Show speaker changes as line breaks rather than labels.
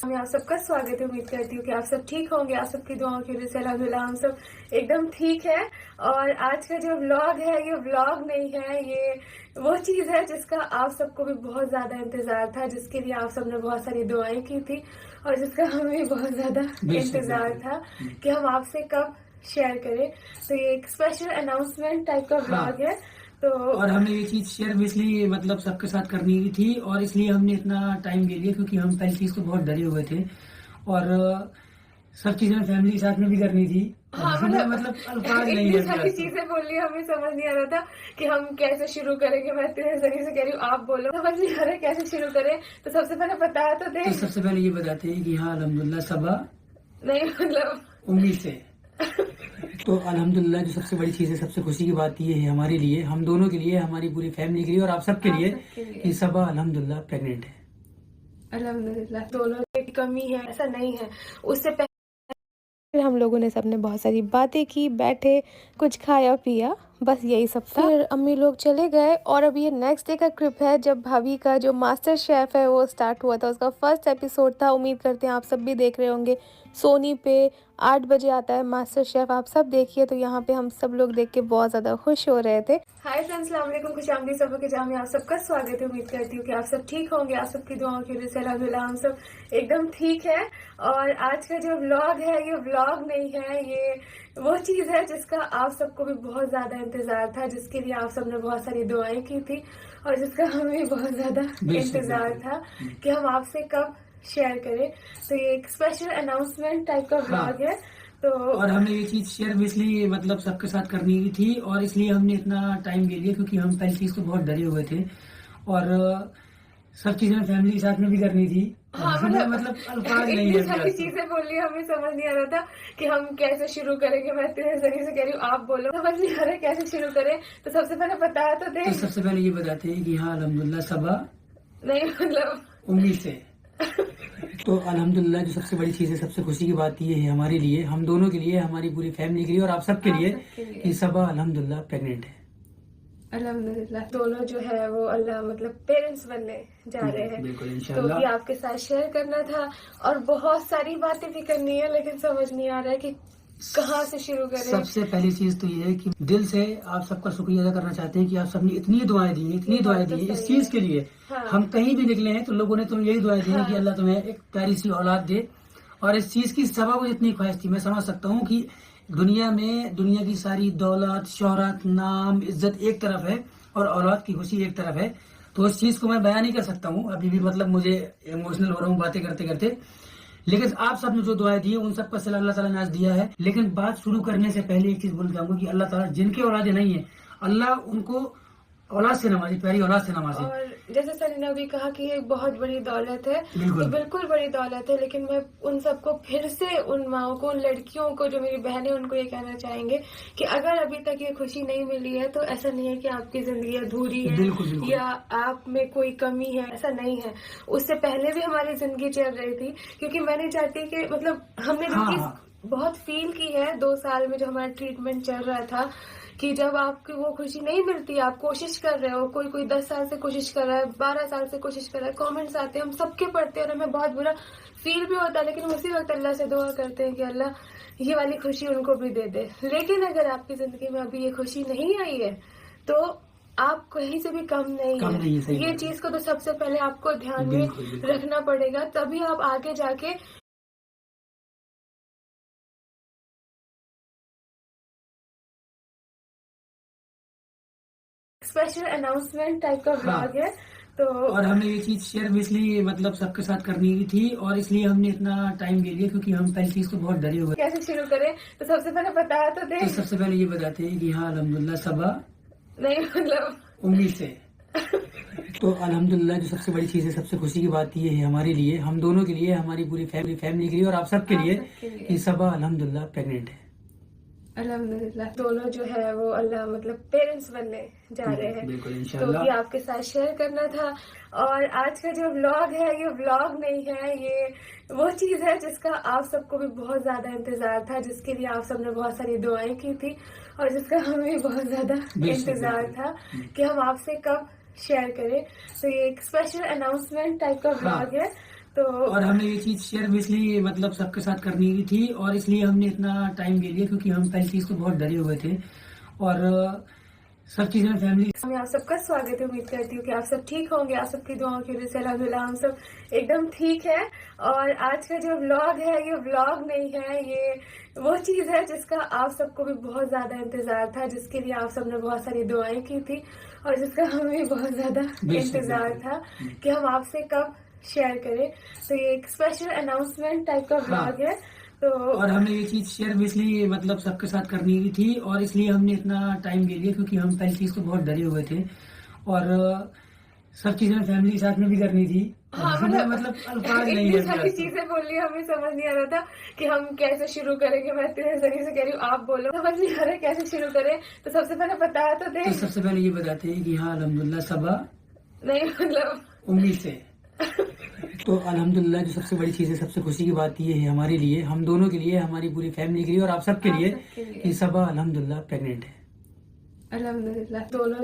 मैं आप सबका स्वागत है। उम्मीद करती हूँ कि आप सब ठीक होंगे। आप सबकी दुआओं की वजह से अल्हम्दुलिल्लाह हम सब एकदम ठीक है। और आज का जो व्लॉग है ये व्लॉग नहीं है, ये वो चीज़ है जिसका आप सबको भी बहुत ज़्यादा इंतज़ार था, जिसके लिए आप सबने बहुत सारी दुआएं की थी और जिसका हमें भी बहुत ज़्यादा इंतज़ार था कि हम आपसे कब शेयर करें। तो ये एक स्पेशल अनाउंसमेंट टाइप का व्लॉग है। तो
और हमें ये चीज शेयर भी इसलिए मतलब सबके साथ करनी थी और इसलिए हमने इतना टाइम ले लिया क्योंकि हम पहली चीज तो बहुत डरे हुए थे और सब चीजें फैमिली के साथ में भी करनी थी।
हाँ,
मतलब अल्फाज नहीं है
सारी चीजें बोली, हमें समझ नहीं आ रहा था कि हम कैसे शुरू करेंगे। मैं तेरे जरिए से कह रही हूँ, आप बोलो, समझ नहीं आ रहा है कैसे शुरू करें। तो सबसे पहले बता तो दे।
तो सबसे पहले ये बताते हैं कि हाँ अल्हम्दुलिल्लाह सबा
नहीं मतलब
उम्मीद से तो अल्हम्दुलिल्लाह जो सबसे बड़ी चीज़ है, सबसे खुशी की बात ये है हमारे लिए, हम दोनों के लिए, हमारी पूरी फैमिली के लिए और आप सबके लिए कि सबा अल्हम्दुलिल्लाह प्रेग्नेंट है।
अल्हम्दुलिल्लाह दोनों की कमी है ऐसा नहीं है। उससे पहले फिर हम लोगों ने सबने बहुत सारी बातें की, बैठे, कुछ खाया पिया, बस यही सब था। फिर अम्मी लोग चले गए और अब ये नेक्स्ट डे का क्लिप है जब भाभी का जो मास्टर शेफ है वो स्टार्ट हुआ था। उसका फर्स्ट एपिसोड था। उम्मीद करते हैं आप सब भी देख रहे होंगे। सोनी पे 8 बजे आता है मास्टर शेफ, आप सब देखिए। तो यहाँ पे हम सब लोग देख के बहुत ज़्यादा खुश हो रहे थे। हाय फ्रेंड्स, अस्सलाम वालेकुम, खुशामदीद सब के जाम में आप सबका स्वागत है। उम्मीद करती हूँ कि आप सब ठीक होंगे। आप सबकी दुआओं की वजह से अल्हम्दुलिल्लाह हम सब एकदम ठीक है। और आज का जो व्लॉग है ये व्लॉग नहीं है, ये वो चीज़ है जिसका आप सबको भी बहुत ज़्यादा इंतज़ार था, जिसके लिए आप सबने बहुत सारी दुआएं की थी और जिसका हमें भी बहुत ज़्यादा इंतज़ार था कि हम आपसे कब शेयर करें। तो ये एक स्पेशल अनाउंसमेंट टाइप का व्लॉग है। तो
और हमें ये चीज शेयर भी इसलिए मतलब सबके साथ करनी थी और इसलिए हमने इतना टाइम ले लिया क्योंकि हम पहली चीज तो बहुत डरे हुए थे और सब चीजें फैमिली के साथ में भी करनी थी।
हाँ,
मतलब अल्फाज नहीं है
सारी चीजें बोली, हमें समझ नहीं आ रहा था कि हम कैसे शुरू करेंगे। मैं तेरे जरिए से कह रही हूँ, आप बोलो, समझ नहीं आ रहा है कैसे शुरू करें। तो सबसे पहले बता तो दे।
तो सबसे पहले ये बताते हैं कि हाँ अल्हम्दुलिल्लाह सबा
नहीं मतलब
उम्मीद से तो अल्हम्दुलिल्लाह जो सबसे बड़ी चीज़ है, सबसे खुशी की बात ये है हमारे लिए, हम दोनों के लिए, हमारी पूरी फैमिली के लिए और आप सबके लिए कि सबा अल्हम्दुलिल्लाह प्रेग्नेंट है।
अल्हम्दुलिल्लाह दोनों जो है वो अल्लाह मतलब पेरेंट्स बनने जा रहे हैं।
बिल्कुल
तो
इंशाल्लाह।
ये आपके साथ शेयर करना था और बहुत सारी बातें भी करनी है, लेकिन समझ नहीं आ रहा है कि कहाँ से शुरू करें।
सबसे पहली चीज तो ये है कि दिल से आप सबका शुक्रिया अदा करना चाहते हैं कि आप सबने इतनी दुआएं दी, इतनी दुआएं दी इस चीज के लिए।
हाँ।
हम कहीं भी निकले हैं तो लोगों ने तुम्हें यही दुआएं दी है कि अल्लाह तुम्हें एक प्यारी सी औलाद दे। और इस चीज की सबा को जितनी ख्वाहिश थी, मैं समझ सकता हूँ कि दुनिया में दुनिया की सारी दौलत, शोहरत, नाम, इज्जत एक तरफ है और औलाद की खुशी एक तरफ है। तो इस चीज को मैं बयान नहीं कर सकता हूँ अभी भी, मतलब मुझे इमोशनल हो रहा हूँ बातें करते करते। लेकिन आप सबने जो दुआएं दी है उन सबका सिला अल्लाह ताला ने आज दिया है। लेकिन बात शुरू करने से पहले एक चीज बोल चाहूंगा कि अल्लाह ताला जिनके औलादे नहीं है, अल्लाह उनको औलाद से नवाजे, प्यारी औलाद से नवाजे।
और जैसे सर ने अभी कहा कि ये बहुत बड़ी दौलत है,
बिल्कुल।
तो बिल्कुल बड़ी दौलत है। लेकिन मैं उन सबको फिर से, उन माओं को, उन लड़कियों को जो मेरी बहनें, उनको ये कहना चाहेंगे कि अगर अभी तक ये खुशी नहीं मिली है तो ऐसा नहीं है कि आपकी जिंदगी अधूरी है।
बिल्कुल, बिल्कुल।
या आप में कोई कमी है, ऐसा नहीं है। उससे पहले भी हमारी जिंदगी चल रही थी, क्योंकि मैं नहीं चाहती कि मतलब हमने जो चीज बहुत फील की है 2 साल में जो हमारा ट्रीटमेंट चल रहा था, कि जब आपकी वो खुशी नहीं मिलती, आप कोशिश कर रहे हो, कोई 10 साल से कोशिश कर रहा है, 12 साल से कोशिश कर रहा है, कमेंट्स आते हैं, हम सबके पढ़ते हैं और हमें बहुत बुरा फील भी होता है। लेकिन उसी वक्त अल्लाह से दुआ करते हैं कि अल्लाह ये वाली खुशी उनको भी दे दे। लेकिन अगर आपकी जिंदगी में अभी ये खुशी नहीं आई है तो आप कहीं से भी कम नहीं है। ये चीज को तो सबसे पहले आपको ध्यान में रखना पड़ेगा, तभी आप आगे जाके स्पेशल अनाउंसमेंट टाइप का व्लॉग है। तो
और हमें ये चीज शेयर भी इसलिए मतलब सबके साथ करनी थी और इसलिए हमने इतना टाइम ले लिया क्योंकि हम पहली चीज तो बहुत डरे हुए।
कैसे शुरू करें। तो सबसे पहले बता तो दे।
तो सबसे पहले ये बताते हैं कि हाँ अल्हम्दुलिल्लाह सबा
नहीं मतलब
उम्मीद से तो अल्हम्दुलिल्लाह जो सबसे बड़ी चीज़ है, सबसे खुशी की बात ये है हमारे लिए, हम दोनों के लिए, हमारी पूरी फैमिली के लिए और आप सबके लिए कि सबा अल्हम्दुलिल्लाह प्रेग्नेंट है।
अल्हम्दुलिल्लाह दोनों जो है वो अल्लाह मतलब पेरेंट्स बनने जा रहे हैं।
बिल्कुल
तो
इंशाल्लाह।
ये आपके साथ शेयर करना था। और आज का जो व्लॉग है ये व्लॉग नहीं है, ये वो चीज़ है जिसका आप सबको भी बहुत ज़्यादा इंतज़ार था, जिसके लिए आप सबने बहुत सारी दुआएं की थी और जिसका हमें भी बहुत ज़्यादा इंतज़ार था कि हम आपसे कब शेयर करें। तो ये एक स्पेशल अनाउंसमेंट टाइप का व्लॉग है। तो
और हमें ये चीज शेयर भी इसलिए मतलब सबके साथ करनी भी थी, और इसलिए हमने इतना टाइम ले लिया क्योंकि हम पहली चीज तो बहुत डरे हुए थे, और सब चीजें फैमिली।
मैं आप सबका स्वागत है। उम्मीद करती हूँ कि आप सब ठीक होंगे। आप सबकी दुआओं की वजह से अल्हम्दुलिल्लाह हम सब एकदम ठीक है। और आज का जो व्लॉग है ये व्लॉग नहीं है, ये वो चीज़ है जिसका आप सबको भी बहुत ज़्यादा इंतज़ार था, जिसके लिए आप सबने बहुत सारी दुआएं की थी और जिसका हमें भी बहुत ज़्यादा इंतज़ार था कि हम आपसे कब शेयर करें। तो ये एक स्पेशल अनाउंसमेंट टाइप का व्लॉग है। तो
और हमें ये चीज शेयर भी इसलिए मतलब सबके साथ करनी भी थी, और इसलिए हमने इतना टाइम ले लिया क्योंकि हम पहली चीज तो बहुत डरे हुए थे, और सब चीजें फैमिली के साथ में भी करनी थी।
हाँ,
मतलब अल्फाज नहीं
इतनी
है
सारी चीजें बोली, हमें समझ नहीं आ रहा था कि हम कैसे शुरू करेंगे। मैं तेरे जरिए से कह रही हूँ, आप बोलो, समझ नहीं आ रहा कैसे शुरू करें। तो सबसे पहले बताया तो दे।
तो सबसे पहले ये बताते हैं कि हाँ अल्हम्दुलिल्लाह सबा
नहीं मतलब
उम्मीद से। तो अल्हम्दुलिल्लाह जो सबसे बड़ी चीज़ है, सबसे खुशी की बात ये है हमारे लिए, हम दोनों के लिए, हमारी पूरी फैमिली के लिए और आप सबके लिए कि सबा अल्हम्दुलिल्लाह प्रेग्नेंट है।
अल्हम्दुलिल्लाह दोनों